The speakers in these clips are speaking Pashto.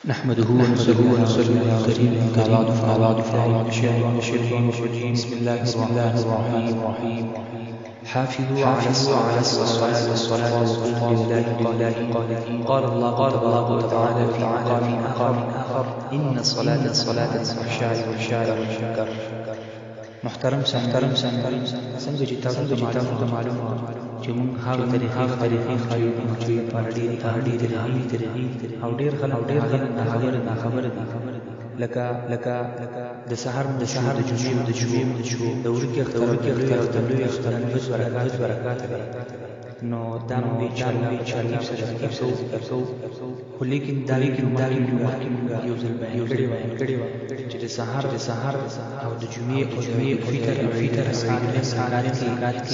نحمده ونصلي على الكريم بعد فأعوذ الشيطان الرجيم بسم الله الرحمن الرحيم حافظوا على الصلاة وقوموا لله قانتين قال الله تعالى في مقام آخر إن الصلاة الفحشاء والمنكر. محترم څنګه چې تاسو ته معلومه چې موږ هغه طریقې خایو چې په ډېر او ډېر خلک نه خبره دي لکه د سحر د جمعې د ورکه اختلاف برکات نو دا مې چاري سره خو لیکن دا یو ځل بیان کړی و چې د سحر او د جمعې فطر ساعات کې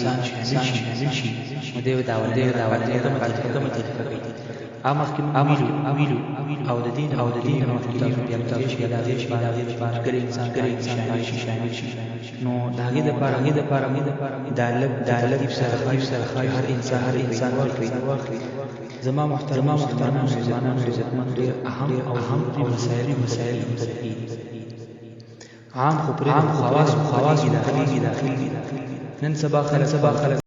شامل شي نو دیو دا کومه طریقه کوي امر او د دین نو تاسو بیا تاسو کړي انسان شامل شي نو داګه د پاره د سره هر انسان واخلي زما محترم مسلمانانو عزتمن ډیر اهم او مسائل عام خو پر خواص داخلي نن سبا خلک